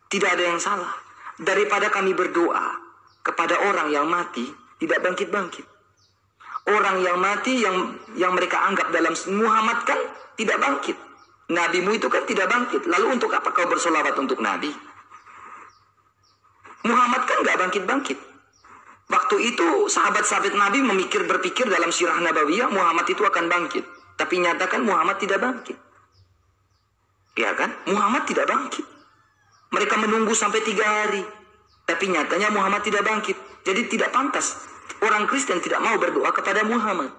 Tidak ada yang salah. Daripada kami berdoa kepada orang yang mati, tidak bangkit-bangkit. Orang yang mati yang mereka anggap dalam Muhammad kan tidak bangkit. Nabimu itu kan tidak bangkit. Lalu untuk apa kau bersolawat untuk Nabi? Muhammad kan gak bangkit-bangkit. Waktu itu sahabat-sahabat Nabi berpikir dalam sirah Nabawiyah Muhammad itu akan bangkit. Tapi nyatakan Muhammad tidak bangkit. Ya kan? Muhammad tidak bangkit. Mereka menunggu sampai 3 hari. Tapi nyatanya Muhammad tidak bangkit. Jadi tidak pantas. Orang Kristen tidak mau berdoa kepada Muhammad.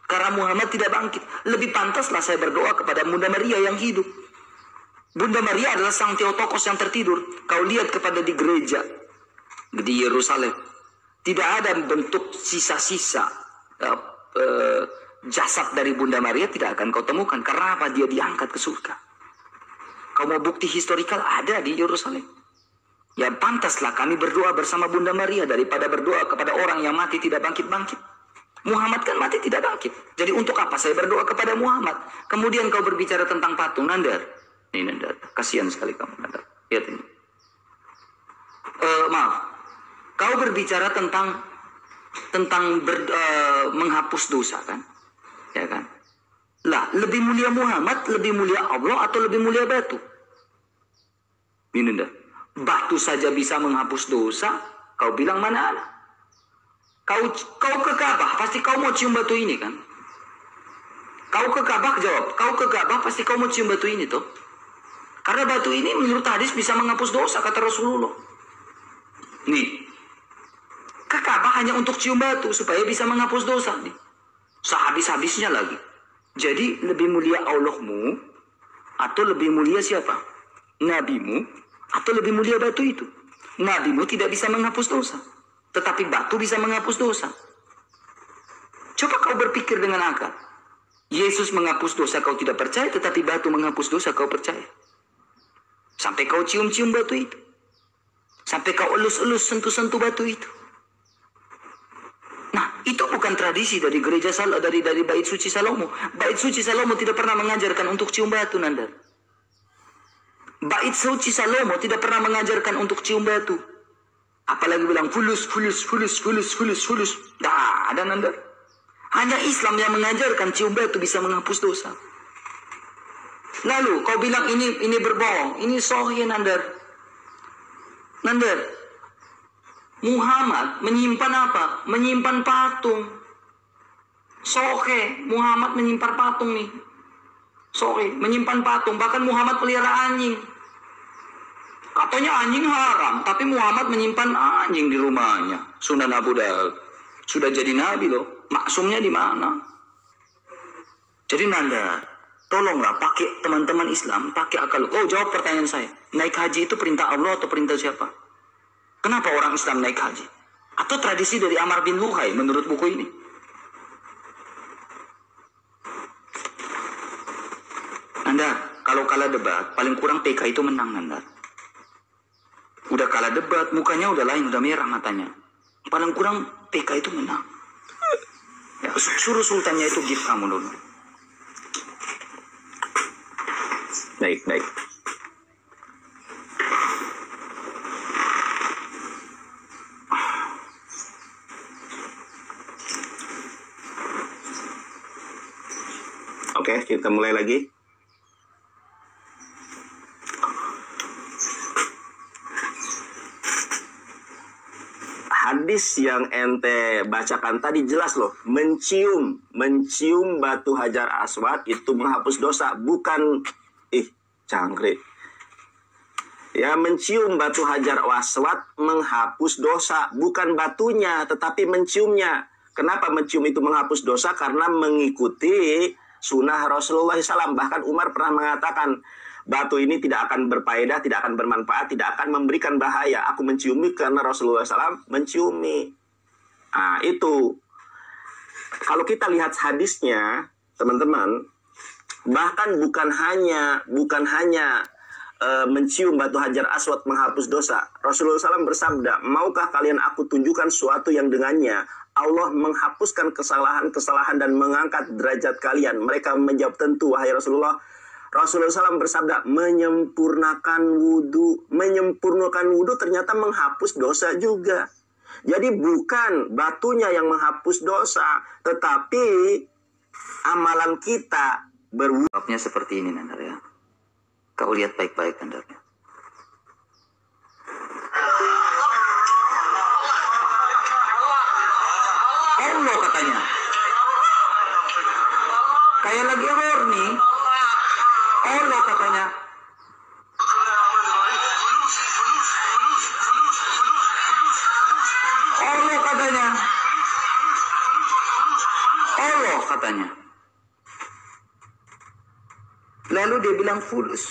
Karena Muhammad tidak bangkit. Lebih pantaslah saya berdoa kepada Bunda Maria yang hidup. Bunda Maria adalah sang Theotokos yang tertidur. Kau lihat kepada di gereja di Yerusalem. Tidak ada bentuk sisa-sisa jasad dari Bunda Maria, tidak akan kau temukan. Karena apa? Dia diangkat ke surga. Kau mau bukti historikal? Ada di Yerusalem. Ya pantaslah kami berdoa bersama Bunda Maria daripada berdoa kepada orang yang mati tidak bangkit-bangkit. Muhammad kan mati tidak bangkit. Jadi untuk apa saya berdoa kepada Muhammad? Kemudian kau berbicara tentang patung. Nandar. Ini Nandar. Kasihan sekali kamu Nandar. Lihat ini. Maaf. Kau berbicara tentang menghapus dosa kan? Ya kan? Lah, lebih mulia Muhammad, lebih mulia Allah atau lebih mulia batu? Ini Nandar. Batu saja bisa menghapus dosa, kau bilang mana ada? Kau ke Ka'bah, pasti kau mau cium batu ini kan? Kau ke Ka'bah, jawab. Kau ke Ka'bah, pasti kau mau cium batu ini toh? Karena batu ini menurut hadis bisa menghapus dosa, kata Rasulullah. Nih, ke Ka'bah hanya untuk cium batu, supaya bisa menghapus dosa nih. Sehabis-habisnya lagi. Jadi lebih mulia Allahmu, atau lebih mulia siapa? Nabimu, atau lebih mulia batu itu? Nabimu tidak bisa menghapus dosa. Tetapi batu bisa menghapus dosa. Coba kau berpikir dengan akal. Yesus menghapus dosa kau tidak percaya, tetapi batu menghapus dosa kau percaya. Sampai kau cium-cium batu itu. Sampai kau elus-elus sentuh-sentuh batu itu. Nah, itu bukan tradisi dari gereja dari Bait Suci Salomo. Bait Suci Salomo tidak pernah mengajarkan untuk cium batu, Nandar. Bait Suci Salomo tidak pernah mengajarkan untuk cium batu. Apalagi bilang fulus. Tidak ada Nandar. Hanya Islam yang mengajarkan cium batu bisa menghapus dosa. Lalu kau bilang ini berbohong. Ini sahih Nandar. Nandar. Muhammad menyimpan apa? Menyimpan patung. Sahih. Muhammad menyimpan patung nih. Sorry, menyimpan patung. Bahkan Muhammad pelihara anjing. Katanya anjing haram, tapi Muhammad menyimpan anjing di rumahnya. Sunan Abu Dawud. Sudah jadi nabi loh. Maksumnya di mana? Jadi Nanda, tolonglah pakai teman-teman Islam, pakai akal. Oh, jawab pertanyaan saya. Naik haji itu perintah Allah atau perintah siapa? Kenapa orang Islam naik haji? Atau tradisi dari Amr bin Luhai menurut buku ini? Anda, kalau kalah debat, paling kurang PK itu menang, Anda. Udah kalah debat, mukanya udah lain, udah merah matanya. Paling kurang PK itu menang. Ya, suruh sultannya itu gift kamu dulu. Baik. Oke, kita mulai lagi. Hadis yang ente bacakan tadi jelas loh, mencium batu Hajar Aswad itu menghapus dosa, bukan cangkrik. Ya, mencium batu Hajar Aswad menghapus dosa, bukan batunya tetapi menciumnya. Kenapa mencium itu menghapus dosa? Karena mengikuti sunnah Rasulullah SAW. Bahkan Umar pernah mengatakan, batu ini tidak akan berfaedah, tidak akan bermanfaat, tidak akan memberikan bahaya. Aku menciumi karena Rasulullah SAW menciumi. Nah, itu. Kalau kita lihat hadisnya, teman-teman, bahkan bukan hanya mencium batu Hajar Aswad menghapus dosa. Rasulullah SAW bersabda, maukah kalian aku tunjukkan sesuatu yang dengannya Allah menghapuskan kesalahan-kesalahan dan mengangkat derajat kalian? Mereka menjawab, tentu wahai Rasulullah. Rasulullah SAW bersabda, menyempurnakan wudhu. Menyempurnakan wudhu ternyata menghapus dosa juga. Jadi bukan batunya yang menghapus dosa, tetapi amalan kita berwudhu. Jawabnya seperti ini, Nandar ya. Kau lihat baik-baik, Nandar ya. Allah katanya. Kayak lagi horny. Allah katanya. Allah katanya. Allah katanya. Lalu dia bilang fulus.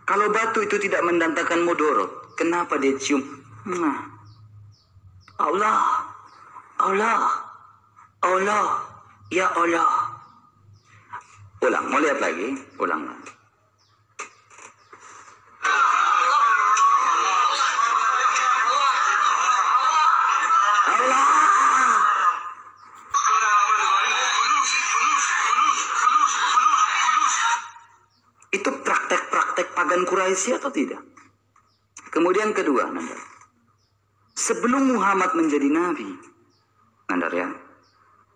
Kalau batu itu tidak mendatangkan mudarat, kenapa dia cium? Nah. Allah, ya Allah. Ulang, mau lihat lagi? Ulang lagi. Allah. Itu praktek-praktek pagan Quraisy atau tidak? Kemudian kedua, Nandar. Sebelum Muhammad menjadi nabi, Nandar ya.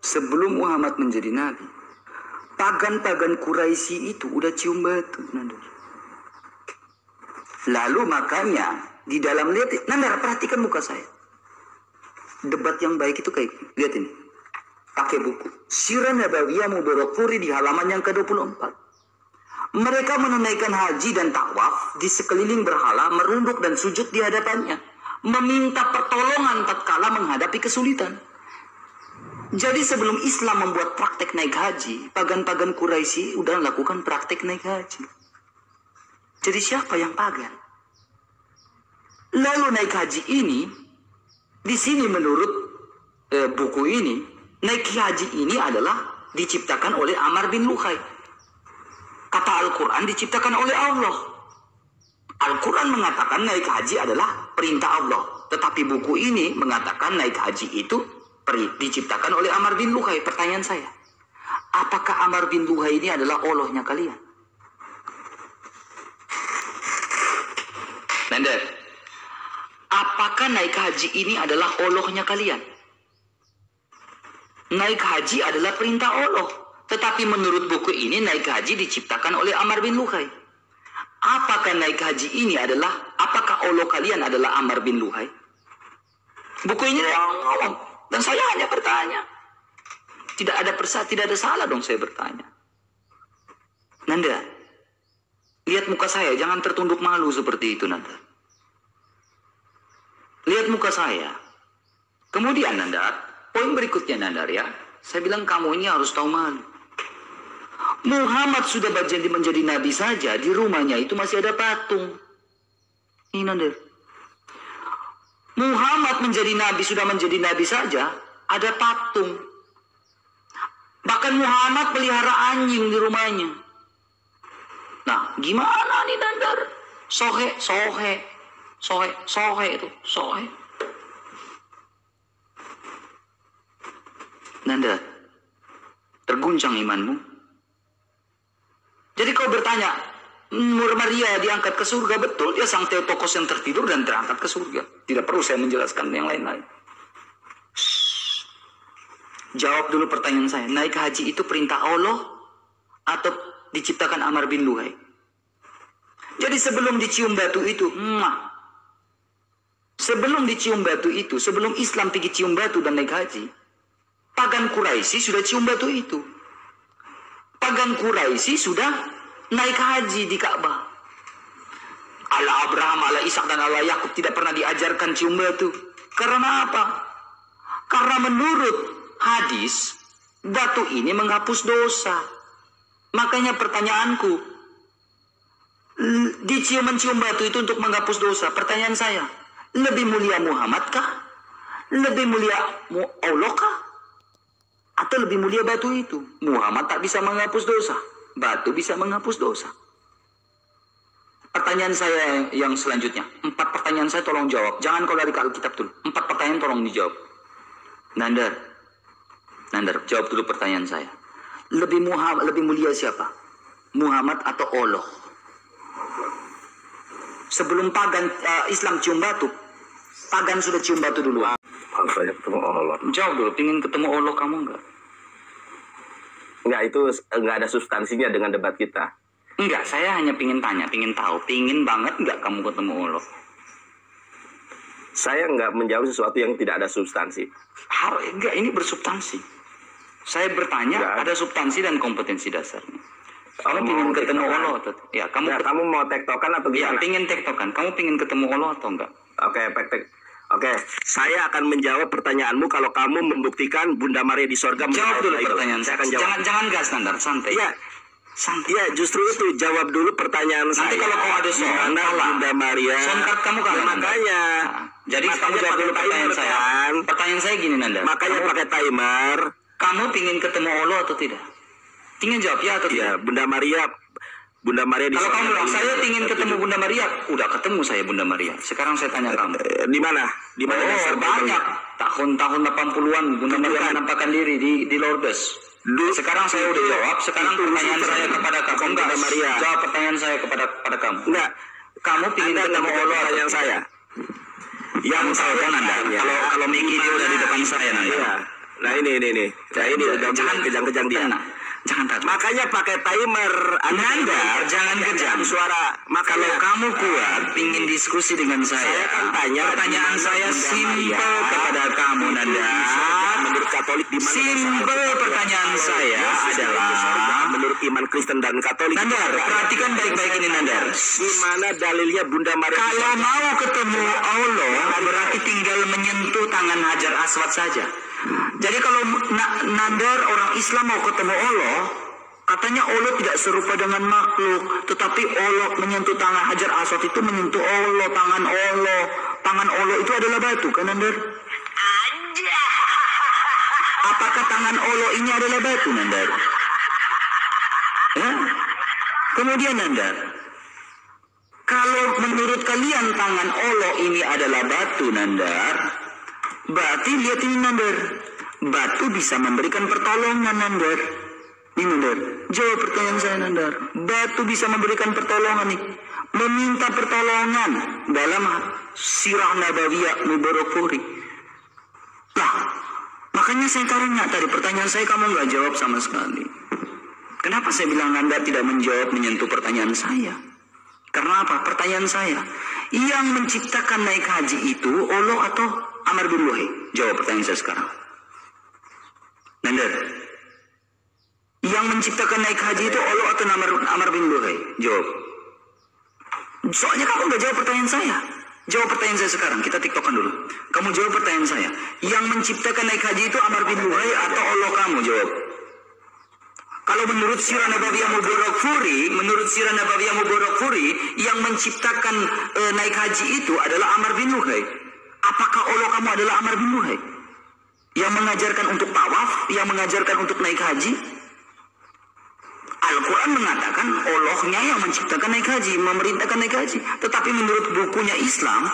Sebelum Muhammad menjadi nabi, pagan-pagan Quraisy itu udah cium batu, Nandar. Lalu makanya di dalam, lihat, Nandar, perhatikan muka saya. Debat yang baik itu kayak gini. Lihat ini. Pakai buku Sirah Nabawiyah Mubarakfuri di halaman yang ke-24. Mereka menunaikan haji dan tawaf di sekeliling berhala, merunduk dan sujud di hadapannya, meminta pertolongan tatkala menghadapi kesulitan. Jadi sebelum Islam membuat praktek naik haji, pagan-pagan Quraisy udah lakukan praktek naik haji. Jadi siapa yang pagan? Lalu naik haji ini, di sini menurut buku ini, naik haji ini adalah diciptakan oleh Amr bin Luhai. Kata Al-Quran diciptakan oleh Allah. Al-Quran mengatakan naik haji adalah perintah Allah. Tetapi buku ini mengatakan naik haji itu diciptakan oleh Amr bin Luhai. Pertanyaan saya, apakah Amr bin Luhai ini adalah Allahnya kalian? Nanda, apakah naik haji ini adalah Allahnya kalian? Naik haji adalah perintah Allah. Tetapi menurut buku ini naik haji diciptakan oleh Amr bin Luhai. Apakah naik haji ini adalah, apakah Allah kalian adalah Amr bin Luhai? Buku ini yang ngomong. Dan saya hanya bertanya. Tidak ada salah dong saya bertanya. Nanda, lihat muka saya, jangan tertunduk malu seperti itu, Nanda. Lihat muka saya. Kemudian, Nanda, poin berikutnya, Nanda ya. Saya bilang kamu ini harus tahu malu. Muhammad sudah berjanji menjadi nabi saja, di rumahnya itu masih ada patung. Ini, Nanda. Muhammad sudah menjadi nabi saja, ada patung. Bahkan Muhammad pelihara anjing di rumahnya. Nah, gimana nih, Nandar? Sohe itu. Nanda, terguncang imanmu. Jadi kau bertanya, Maria diangkat ke surga, betul, dia sang Theotokos yang tertidur dan terangkat ke surga. Tidak perlu saya menjelaskan yang lain-lain. Jawab dulu pertanyaan saya, naik haji itu perintah Allah atau diciptakan Amr bin Luhai? Jadi sebelum dicium batu itu, sebelum Islam pergi cium batu dan naik haji, pagan Quraisy sudah cium batu itu. Pagan Quraisy sudah naik haji di Ka'bah. Ala Abraham, ala Ishak dan ala Yakub tidak pernah diajarkan cium batu. Karena apa? Karena menurut hadis, batu ini menghapus dosa. Makanya pertanyaanku, mencium batu itu untuk menghapus dosa. Pertanyaan saya, lebih mulia Muhammad kah? Lebih mulia Allah kah? Atau lebih mulia batu itu? Muhammad tak bisa menghapus dosa, batu bisa menghapus dosa. Pertanyaan saya yang selanjutnya, 4 pertanyaan saya tolong jawab. Jangan kau lari ke Alkitab dulu. 4 pertanyaan tolong dijawab. Nandar, jawab dulu pertanyaan saya. lebih mulia siapa? Muhammad atau Allah? Sebelum pagan Islam cium batu, pagan sudah cium batu dulu. Saya ketemu Allah. Jawab dulu, pingin ketemu Allah kamu enggak? Enggak, itu enggak ada substansinya dengan debat kita. Enggak, saya hanya pingin tanya, pingin tahu, pingin banget enggak kamu ketemu Allah? Saya enggak menjawab sesuatu yang tidak ada substansi. Enggak, ini bersubstansi. Saya bertanya, enggak ada substansi dan kompetensi dasarnya. Kamu pingin ketemu Allah atau ya? Kamu mau tektokan atau gimana? Ya, pingin tektokan. Kamu pingin ketemu Allah atau enggak? Oke, saya akan menjawab pertanyaanmu kalau kamu membuktikan Bunda Maria di sorga. Jawab dulu pertanyaan saya. Jangan gas standar, santai. Ya, santai. Ya, justru itu, jawab dulu pertanyaan saya. Nanti kalau kau ada soal, Bunda Maria. Sontak kamu kalah. Makanya. Jadi kamu jawab dulu pertanyaan saya. Pertanyaan saya gini, Nanda. Makanya pakai timer. Kamu pingin ketemu Allah atau tidak? Pingin jawab ya atau tidak? Ya, Bunda Maria di kalau kamu bilang saya ingin ketemu Bunda Maria, udah ketemu saya Bunda Maria. Sekarang saya tanya kamu. Di mana? Di mana? Banyak. Tahun-tahun 80-an Bunda Maria menampakkan diri di Lourdes. Sekarang saya udah jawab. Sekarang pertanyaan saya kepada kamu. Bunda Maria. Jawab pertanyaan saya kepada kamu. Enggak. Kamu ingin ketemu Allah pertanyaan saya. Yang saya kan Anda. Kalau Miki dia udah di depan saya Nanda. Iya. Nah ini. Nah ini udah kejang-kejang dia. Jangan takut. Makanya pakai timer. Nanda, jangan kejam suara. Kalau kamu kuat pingin diskusi dengan saya kan tanya. Pertanyaan saya simpel kepada kamu Nanda. Menurut Katolik di mana? Simpel pertanyaan saya adalah menurut iman Kristen dan Katolik. Nanda, perhatikan baik-baik ini Nanda. Di mana dalilnya Bunda Maria? Kalau mau ketemu Allah berarti tinggal menyentuh tangan Hajar Aswad saja. Jadi kalau Nandar orang Islam mau ketemu Allah, katanya Allah tidak serupa dengan makhluk, tetapi Allah menyentuh tangan Hajar Aswad itu menyentuh Allah, tangan Allah. Tangan Allah itu adalah batu, kan Nandar? Apakah tangan Allah ini adalah batu, Nandar? Ya? Kemudian Nandar, kalau menurut kalian tangan Allah ini adalah batu, Nandar, berarti lihat ini Nandar, batu bisa memberikan pertolongan Nandar. Ini Nandar, jawab pertanyaan saya Nandar. Batu bisa memberikan pertolongan nih, meminta pertolongan dalam sirah Nabawiyah Mubarakfuri. Lah, makanya saya tanya tadi pertanyaan saya kamu nggak jawab sama sekali. Kenapa saya bilang Nandar tidak menjawab menyentuh pertanyaan saya? Karena apa? Pertanyaan saya, yang menciptakan naik haji itu Allah atau Amr bin Luhai? Jawab pertanyaan saya sekarang. Nandar, yang menciptakan naik haji itu Allah atau Amr bin Luhai? Jawab. Soalnya kamu nggak jawab pertanyaan saya. Jawab pertanyaan saya sekarang. Kita tiktokan dulu. Kamu jawab pertanyaan saya. Yang menciptakan naik haji itu Amr bin Luhai atau Allah kamu? Jawab. Kalau menurut Sirah Nabawiyah Mubarakfuri, yang menciptakan naik haji itu adalah Amr bin Luhai. Apakah Allah kamu adalah Amr bin Luhai? Yang mengajarkan untuk tawaf, yang mengajarkan untuk naik haji? Al-Quran mengatakan Allahnya yang menciptakan naik haji, memerintahkan naik haji. Tetapi menurut bukunya Islam,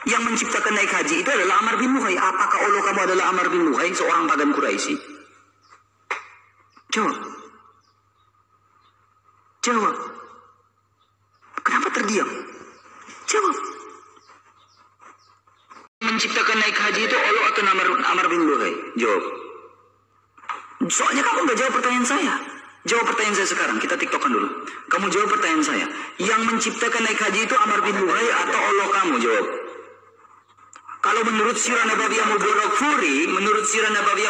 yang menciptakan naik haji itu adalah Amr bin Luhai. Apakah Allah kamu adalah Amr bin Luhai, seorang pagan Quraisy? Jawab. Kenapa terdiam? Jawab. Menciptakan naik haji itu Allah atau Amr bin Luhai? Jawab. Soalnya kamu nggak jawab pertanyaan saya. Jawab pertanyaan saya sekarang. Kita tiktokan dulu. Kamu jawab pertanyaan saya. Yang menciptakan naik haji itu Amr bin Luhai atau Allah kamu? Jawab. Kalau menurut Sirah Nabawiyah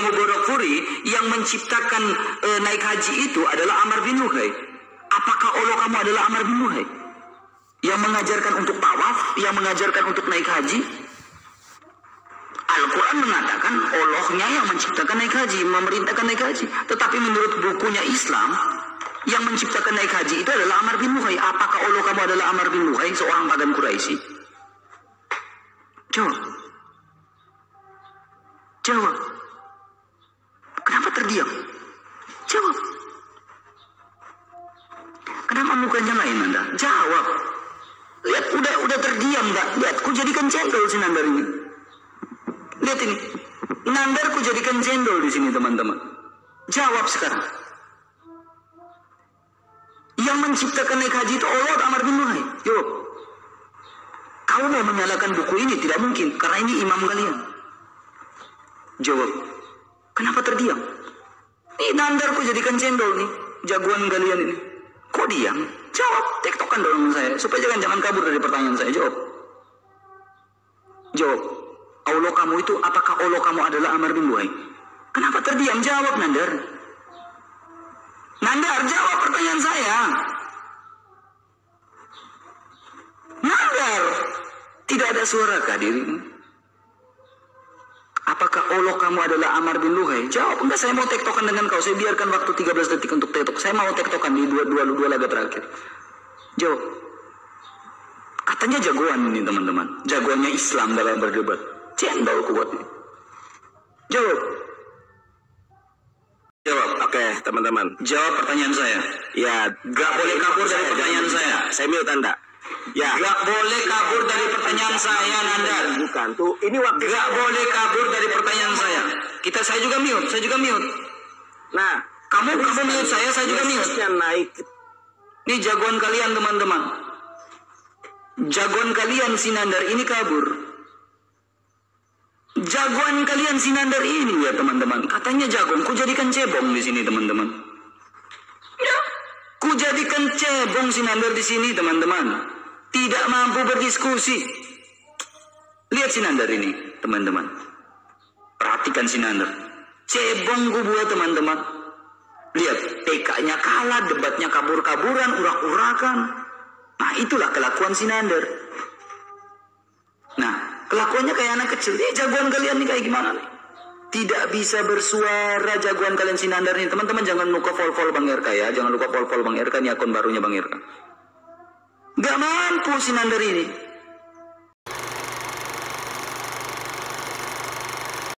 Mubarakfuri, yang menciptakan naik haji itu adalah Amr bin Luhai. Apakah Allah kamu adalah Amr bin Luhai? Yang mengajarkan untuk tawaf, yang mengajarkan untuk naik haji? Al-Quran mengatakan Allahnya yang menciptakan naik haji, memerintahkan naik haji. Tetapi menurut bukunya Islam, yang menciptakan naik haji itu adalah Amr bin Luhai. Apakah Allah kamu adalah Amr bin Luhai, seorang pagan Quraisy? Jawab. Kenapa terdiam? Jawab. Kenapa mukanya lain Anda? Jawab. Lihat, udah terdiam enggak? Lihat, ku jadikan cendol si Nandar ini. Lihat ini. Nandar ku jadikan cendol di sini teman-teman. Jawab sekarang. Yang menciptakan naik haji itu Allah atau Amr bin Luhai? Jawab. Kau mau menyalahkan buku ini? Tidak mungkin, karena ini imam kalian. Jawab. Kenapa terdiam? Ini Nandar kok jadikan cendol nih, jagoan kalian ini. Kok diam? Jawab, tektokan dong saya, supaya jangan kabur dari pertanyaan saya. Jawab. Jawab. Allah kamu itu, apakah Allah kamu adalah Amr bin Luhai? Kenapa terdiam? Jawab, Nandar. Nandar, jawab pertanyaan saya. Nandar, tidak ada suara kah dirimu? Apakah Allah kamu adalah Amr bin Luhai? Jawab, enggak, saya mau tektokan dengan kau. Saya biarkan waktu 13 detik untuk tektok. Saya mau tektokan di dua laga terakhir. Jawab. Katanya jagoan ini teman-teman. Jagoannya Islam dalam berdebat. Cendol kuat ini. Jawab. Jawab. Oke, teman-teman. Jawab pertanyaan saya. Ya, Gak boleh kabur dari pertanyaan saya. Saya mute Anda. Ya. Gak boleh kabur dari pertanyaan saya, Nandar. Bukan tuh, ini waktu. Gak boleh kabur dari pertanyaan saya. Saya juga mute. Nah, Kamu mute saya juga mute. Naik. Ini jagoan kalian teman-teman. Jagoan kalian si Nandar ini kabur. Jagoan kalian si Nandar ini ya teman-teman. Katanya jagoan, ku jadikan cebong di sini teman-teman. Ya, ku jadikan cebong si Nandar di sini teman-teman. Tidak mampu berdiskusi. Lihat si Nandar ini teman-teman. Perhatikan si Nandar. Cebong ku buat teman-teman. Lihat, PK-nya kalah, debatnya kabur-kaburan, urak-urakan. Nah, itulah kelakuan si Nandar. Nah, kelakuannya kayak anak kecil. Jagoan kalian nih kayak gimana nih? Tidak bisa bersuara jagoan kalian si Nandar nih. Teman-teman jangan lupa follow Bang RK ya. Jangan lupa follow Bang RK, ini akun barunya Bang RK. Gak mampu si Nandar ini.